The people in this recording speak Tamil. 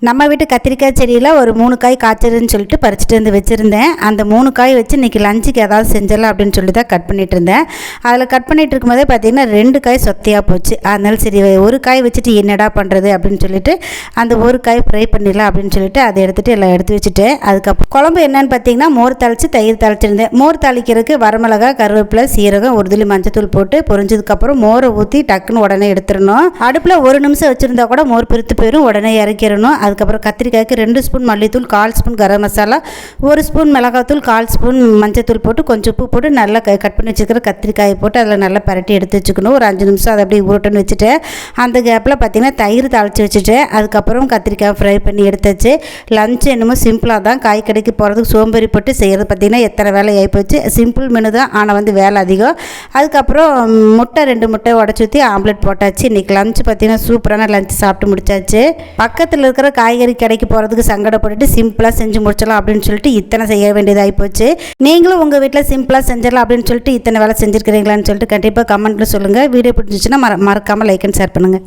நம்ம வீட்டு கத்திரிக்காய் செடியில் ஒரு 3 காய் காய்ச்சதுன்னு சொல்லிட்டு பறிச்சுட்டு வந்து வச்சுருந்தேன். அந்த 3 காய் வச்சு இன்றைக்கி லஞ்சுக்கு ஏதாவது செஞ்சிடலாம் அப்படின்னு சொல்லி தான் கட் பண்ணிகிட்டு இருந்தேன். அதில் கட் பண்ணிகிட்டு இருக்கும்போதே பார்த்திங்கன்னா 2 காய் சொத்தையாக போச்சு. அதனால சரி ஒரு காய் வச்சுட்டு என்னடா பண்ணுறது அப்படின்னு சொல்லிட்டு அந்த ஒரு காய் ஃப்ரை பண்ணிடலாம் அப்படின்னு சொல்லிட்டு அதை எடுத்துகிட்டு எல்லாம் எடுத்து வச்சுட்டேன். அதுக்கப்புறம் குழம்பு என்னென்னு பார்த்தீங்கன்னா மோர் தாளித்து தயிர் தாளிச்சிருந்தேன். மோர் தாளிக்கிறதுக்கு வரமிளகா, கருவேப்பிலை, சீரகம், ஒரு துளி மஞ்சத்தூள் போட்டு பொரிஞ்சதுக்கப்புறம் மோரை ஊற்றி டக்குன்னு உடனே எடுத்துடணும். அடுப்பில் 1 நிமிஷம் வச்சுருந்தா கூட மோர் பிரித்து போயிடும், உடனே இறக்கிடணும். அதுக்கப்புறம் கத்திரிக்காய்க்கு 2 ஸ்பூன் மல்லித்தூள், 1/4 ஸ்பூன் கரம் மசாலா, 1 ஸ்பூன் மிளகாத்தூள், 1/4 ஸ்பூன் மஞ்சத்தூள் போட்டு கொஞ்சம் உப்பு போட்டு நல்லா கட் பண்ணி வச்சுக்கிற கத்திரிக்காயை போட்டு அதில் நல்லா பரட்டி எடுத்து வச்சுக்கணும். ஒரு 5 நிமிஷம் அதை அப்படியே ஊறட்டுன்னு வச்சுட்டேன். அந்த கேப்பில் பார்த்திங்கன்னா தயிர் தாளித்து வச்சுட்டேன். அதுக்கப்புறம் கத்திரிக்காய் ஃப்ரை பண்ணி எடுத்துச்சு. லஞ்ச் என்னமோ சிம்பிளாக தான், காய் கடைக்கு போகிறதுக்கு சோம்பேறி போட்டு செய்கிறது பார்த்திங்கன்னா எத்தனை வேலை ஆகிப்போச்சு. சிம்பிள் மெனு தான், ஆனால் வந்து வேலை அதிகம். அதுக்கப்புறம் முட்டை 2 முட்டை உடச்சி ஊற்றி ஆம்லெட் போட்டாச்சு. இன்றைக்கி லஞ்ச் பார்த்திங்கன்னா சூப்பரான லஞ்ச் சாப்பிட்டு முடிச்சாச்சு. பக்கத்தில் இருக்கிற காய்கறி கடைக்கு போகிறதுக்கு சங்கடப்பட்டுட்டு சிம்பிளாக செஞ்சு முடிச்சிடலாம் அப்படின்னு சொல்லிட்டு இத்தனை செய்ய வேண்டியதாகி போச்சு. நீங்களும் உங்கள் வீட்டில் சிம்பிளாக செஞ்சிடலாம் அப்படின்னு சொல்லிட்டு இத்தனை வேலை செஞ்சுருக்கிறீங்களான்னு சொல்லிட்டு கண்டிப்பாக கமெண்ட்டில் சொல்லுங்கள். வீடியோ பிடிச்சிச்சுன்னா மறக்காமல் லைக் அண்ட் ஷேர் பண்ணுங்கள்.